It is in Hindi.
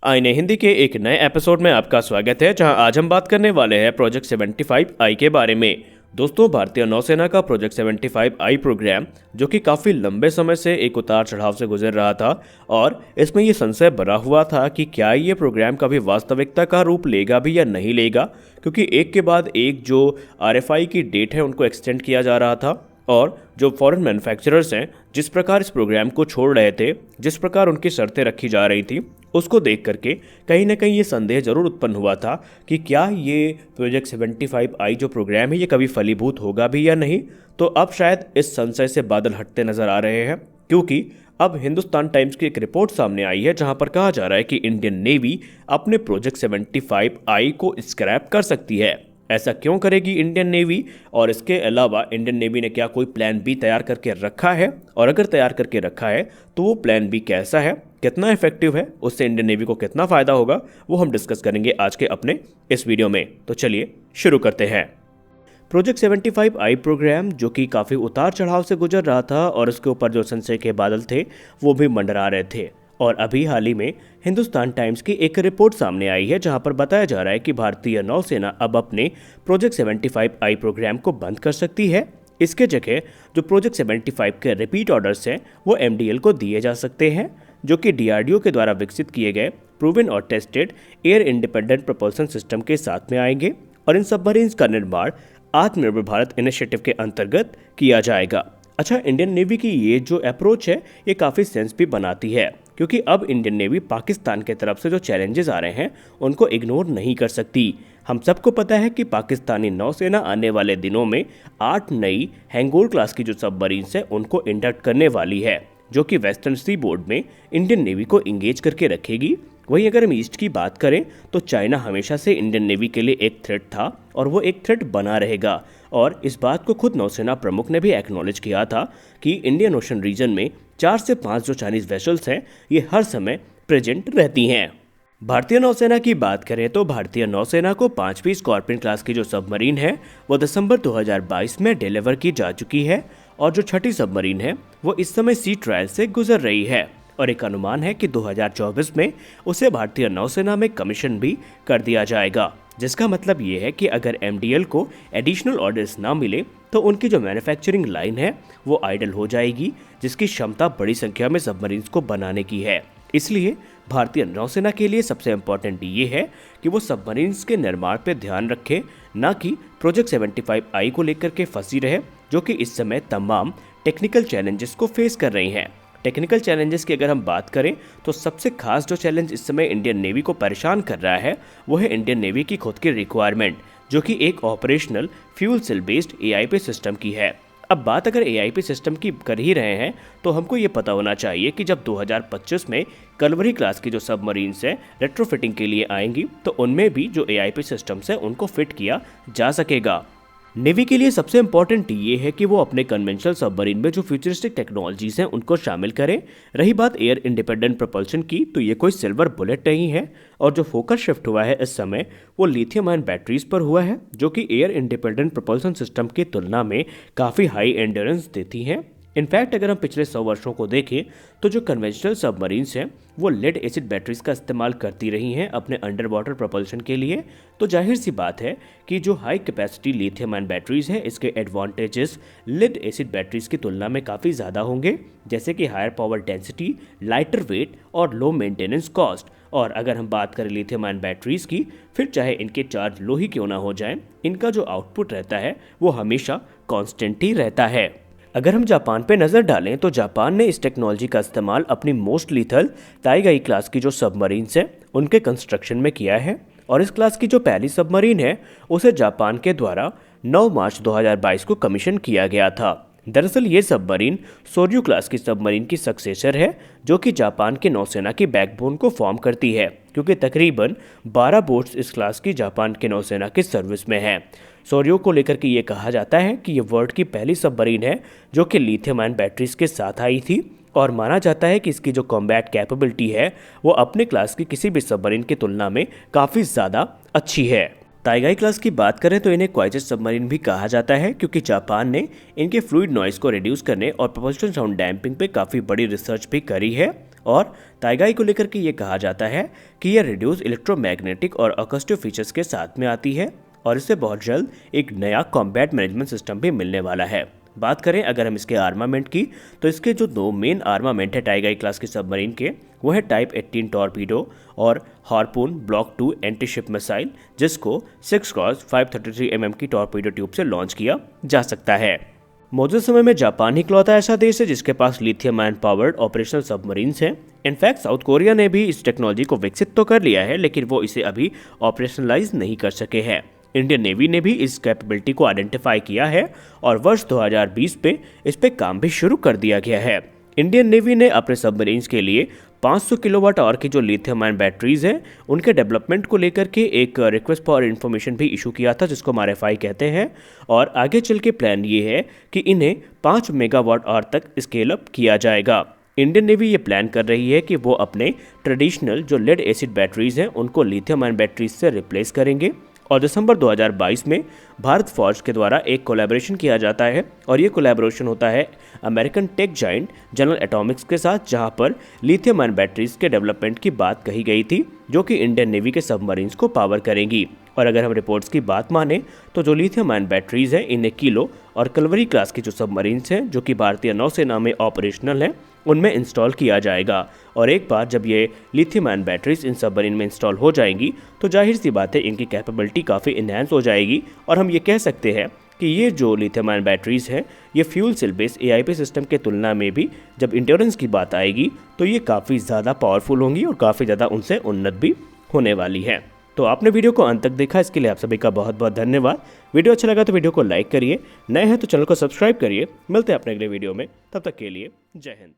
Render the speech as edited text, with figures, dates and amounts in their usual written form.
आईने हिंदी के एक नए एपिसोड में आपका स्वागत है, जहां आज हम बात करने वाले हैं प्रोजेक्ट 75I के बारे में। दोस्तों, भारतीय नौसेना का प्रोजेक्ट 75I प्रोग्राम, जो कि काफ़ी लंबे समय से एक उतार चढ़ाव से गुजर रहा था और इसमें ये संशय बना हुआ था कि क्या ये प्रोग्राम कभी वास्तविकता का रूप लेगा भी या नहीं लेगा, क्योंकि एक के बाद एक जो RFI की डेट है उनको एक्सटेंड किया जा रहा था और जो फॉरेन मैन्युफैक्चरर्स हैं जिस प्रकार इस प्रोग्राम को छोड़ रहे थे, जिस प्रकार उनकी शर्तें रखी जा रही थी, उसको देख करके कहीं ना कहीं ये संदेह जरूर उत्पन्न हुआ था कि क्या ये प्रोजेक्ट 75I जो प्रोग्राम है ये कभी फलीभूत होगा भी या नहीं। तो अब शायद इस संशय से बादल हटते नजर आ रहे हैं, क्योंकि अब हिंदुस्तान टाइम्स की एक रिपोर्ट सामने आई है जहां पर कहा जा रहा है कि इंडियन नेवी अपने प्रोजेक्ट 75I को स्क्रैप कर सकती है। ऐसा क्यों करेगी इंडियन नेवी, और इसके अलावा इंडियन नेवी ने क्या कोई प्लान बी तैयार करके रखा है, और अगर तैयार करके रखा है तो वो प्लान बी कैसा है, कितना इफेक्टिव है, उससे इंडियन नेवी को कितना फायदा होगा, वो हम डिस्कस करेंगे आज के अपने इस वीडियो में। तो चलिए शुरू करते हैं। प्रोजेक्ट 75I प्रोग्राम, जो कि काफ़ी उतार चढ़ाव से गुजर रहा था और उसके ऊपर जो संशय के बादल थे वो भी मंडरा रहे थे, और अभी हाल ही में हिंदुस्तान टाइम्स की एक रिपोर्ट सामने आई है जहां पर बताया जा रहा है कि भारतीय नौसेना अब अपने प्रोजेक्ट 75I प्रोग्राम को बंद कर सकती है। इसके जगह जो प्रोजेक्ट 75 के रिपीट ऑर्डर्स हैं वो MDL को दिए जा सकते हैं, जो कि DRDO के द्वारा विकसित किए गए प्रूवन और टेस्टेड एयर इंडिपेंडेंट प्रपोल्सन सिस्टम के साथ में आएंगे, और इन सबमरीन्स का निर्माण आत्मनिर्भर भारत इनिशिएटिव के अंतर्गत किया जाएगा। अच्छा, इंडियन नेवी की ये जो अप्रोच है ये काफ़ी सेंस भी बनाती है, क्योंकि अब इंडियन नेवी पाकिस्तान के तरफ से जो चैलेंजेस आ रहे हैं उनको इग्नोर नहीं कर सकती। हम सबको पता है कि पाकिस्तानी नौसेना आने वाले दिनों में 8 नई हैंगोल क्लास की जो सबमरीन्स हैं उनको इंडक्ट करने वाली है, जो कि वेस्टर्न सी बोर्ड में इंडियन नेवी को इंगेज करके रखेगी। वहीं अगर हम ईस्ट की बात करें तो चाइना हमेशा से इंडियन नेवी के लिए एक थ्रेट था और वो एक थ्रेट बना रहेगा, और इस बात को खुद नौसेना प्रमुख ने भी एक्नॉलेज किया था कि इंडियन ओशन रीजन में 4 से 5 जो चाइनीज वेसल्स हैं ये हर समय प्रेजेंट रहती हैं। भारतीय नौसेना की बात करें तो भारतीय नौसेना को 5वीं स्कॉर्पियन क्लास की जो सबमरीन है वो दिसंबर 2022 में डिलीवर की जा चुकी है, और जो 6ठी सबमरीन है वो इस समय सी ट्रायल से गुजर रही है, और एक अनुमान है कि 2024 में उसे भारतीय नौसेना में कमीशन भी कर दिया जाएगा। जिसका मतलब ये है कि अगर MDL को एडिशनल ऑर्डर्स ना मिले तो उनकी जो मैन्युफैक्चरिंग लाइन है वो आइडल हो जाएगी, जिसकी क्षमता बड़ी संख्या में सबमरीन्स को बनाने की है। इसलिए भारतीय नौसेना के लिए सबसे इम्पोर्टेंट ये है कि वो सबमरीन्स के निर्माण पर ध्यान रखे, ना कि प्रोजेक्ट 75I को लेकर के फंसी रहे, जो कि इस समय तमाम टेक्निकल चैलेंजेस को फेस कर रही हैं। टेक्निकल चैलेंजेस की अगर हम बात करें तो सबसे खास जो चैलेंज इस समय इंडियन नेवी को परेशान कर रहा है वो है इंडियन नेवी की खुद की रिक्वायरमेंट, जो कि एक operational fuel cell based AIP system की है। अब बात अगर AIP सिस्टम की कर ही रहे हैं तो हमको ये पता होना चाहिए कि जब 2025 में कलवरी क्लास की जो सबमरीन्स हैं रेट्रोफिटिंग के लिए आएंगी तो उनमें भी जो AIP सिस्टम्स हैं उनको फिट किया जा सकेगा। नेवी के लिए सबसे इंपॉर्टेंट ये है कि वो अपने कन्वेंशनल सबमरीन में जो फ्यूचरिस्टिक टेक्नोलॉजीज हैं उनको शामिल करें। रही बात एयर इंडिपेंडेंट प्रोपल्शन की, तो ये कोई सिल्वर बुलेट नहीं है, और जो फोकस शिफ्ट हुआ है इस समय वो लिथियम आयन बैटरीज पर हुआ है, जो कि एयर इंडिपेंडेंट प्रोपल्शन सिस्टम की तुलना में काफ़ी हाई एंड्योरेंस देती हैं। इनफैक्ट अगर हम पिछले 100 वर्षों को देखें तो जो कन्वेंशनल सबमरीन्स हैं वो लेड एसिड बैटरीज का इस्तेमाल करती रही हैं अपने अंडर वाटर प्रोपल्शन के लिए। तो जाहिर सी बात है कि जो high capacity lithium ion batteries है इसके एडवांटेजेस लेड एसिड बैटरीज की तुलना में काफ़ी ज़्यादा होंगे, जैसे कि higher power density, lighter weight और लो मेंटेनेंस कॉस्ट। और अगर हम बात करें लिथियम आयन बैटरीज की, फिर चाहे इनके चार्ज लो ही क्यों ना हो जाए, इनका जो आउटपुट रहता है वो हमेशा कॉन्स्टेंट ही रहता है। अगर हम जापान पे नज़र डालें तो जापान ने इस टेक्नोलॉजी का इस्तेमाल अपनी मोस्ट लीथल ताइगाई क्लास की जो सबमरीन्स हैं उनके कंस्ट्रक्शन में किया है, और इस क्लास की जो पहली सबमरीन है उसे जापान के द्वारा 9 मार्च 2022 को कमीशन किया गया था। दरअसल ये सबमरीन सोर्यू क्लास की सबमरीन की सक्सेसर है, जो कि जापान के नौसेना की बैकबोन को फॉर्म करती है, क्योंकि तकरीबन 12 बोट्स इस क्लास की जापान के नौसेना की सर्विस में हैं। सोर्यू को लेकर के ये कहा जाता है कि ये वर्ल्ड की पहली सबमरीन है जो कि लिथियम आयन बैटरीज के साथ आई थी, और माना जाता है कि इसकी जो कॉम्बैट कैपेबिलिटी है वो अपने क्लास की किसी भी सबमरीन की तुलना में काफ़ी ज़्यादा अच्छी है। ताइगाई क्लास की बात करें तो इन्हें क्वाइजेट सबमरीन भी कहा जाता है, क्योंकि जापान ने इनके फ्लूइड नॉइज को रिड्यूस करने और प्रोपल्शन साउंड डैम्पिंग पे काफ़ी बड़ी रिसर्च भी करी है, और ताइगाई को लेकर के ये कहा जाता है कि यह रिड्यूस इलेक्ट्रोमैग्नेटिक और अकस्टिव फीचर्स के साथ में आती है और इससे बहुत जल्द एक नया कॉम्बैट मैनेजमेंट सिस्टम भी मिलने वाला है। बात करें अगर हम इसके आर्मामेंट की, तो इसके जो 2 मेन आर्मामेंट है टाइगाई क्लास के सबमरीन के, वो है टाइप 18 टॉर्पीडो और harpoon block 2 anti ship missile, जिसको 6x533 mm की टॉर्पीडो ट्यूब से लॉन्च किया जा सकता है। मौजूदा समय में जापान इकलौता ऐसा देश है जिसके पास lithium ion powered operational submarines हैं। इनफैक्ट साउथ कोरिया ने भी इस टेक्नोलॉजी को विकसित तो कर लिया है, लेकिन वो इसे अभी ऑपरेशनलाइज नहीं कर सके हैं। इंडियन नेवी ने भी इस कैपेबिलिटी को आइडेंटिफाई किया है और वर्ष 2020 पे इस पे काम भी शुरू कर दिया गया है। इंडियन नेवी ने अपने सबमरीन्स के लिए 500 किलोवाट आवर की जो लिथियम आयन बैटरीज हैं उनके डेवलपमेंट को लेकर के एक रिक्वेस्ट फॉर इन्फॉर्मेशन भी इशू किया था, जिसको RFI कहते हैं। और आगे चल के प्लान ये है कि इन्हें 5 मेगावाट आवर तक स्केल अप किया जाएगा। इंडियन नेवी ये प्लान कर रही है कि वो अपने ट्रेडिशनल जो लेड एसिड बैटरीज हैं उनको लिथियम आयन बैटरीज से रिप्लेस करेंगे। और दिसंबर 2022 में भारत फौज के द्वारा एक कोलैबोरेशन किया जाता है और ये कोलैबोरेशन होता है American tech giant general Atomics के साथ, जहां पर लिथियम आयन बैटरीज के डेवलपमेंट की बात कही गई थी, जो कि इंडियन नेवी के सबमरीन्स को पावर करेंगी। और अगर हम रिपोर्ट्स की बात माने तो जो लिथियम आयन बैटरीज हैं इन्हें किलो और कलवरी क्लास के जो सबमरीन्स हैं जो कि भारतीय नौसेना में ऑपरेशनल हैं उनमें इंस्टॉल किया जाएगा। और एक बार जब ये लिथियम आयन बैटरीज इन सबमरीन में इंस्टॉल हो जाएंगी तो जाहिर सी बात है इनकी कैपेबिलिटी काफ़ी इन्हांस हो जाएगी और हम ये कह सकते हैं कि ये जो लिथियम आयन बैटरीज हैं ये fuel cell based AIP system के तुलना में भी जब इंड्योरेंस की बात आएगी तो ये काफ़ी ज़्यादा पावरफुल होंगी और काफ़ी ज़्यादा उनसे उन्नत भी होने वाली है। तो आपने वीडियो को अंत तक देखा, इसके लिए आप सभी का बहुत बहुत धन्यवाद। वीडियो अच्छा लगा तो वीडियो को लाइक करिए, नए हैं तो चैनल को सब्सक्राइब करिए। मिलते हैं अपने अगले वीडियो में, तब तक के लिए जय हिंद।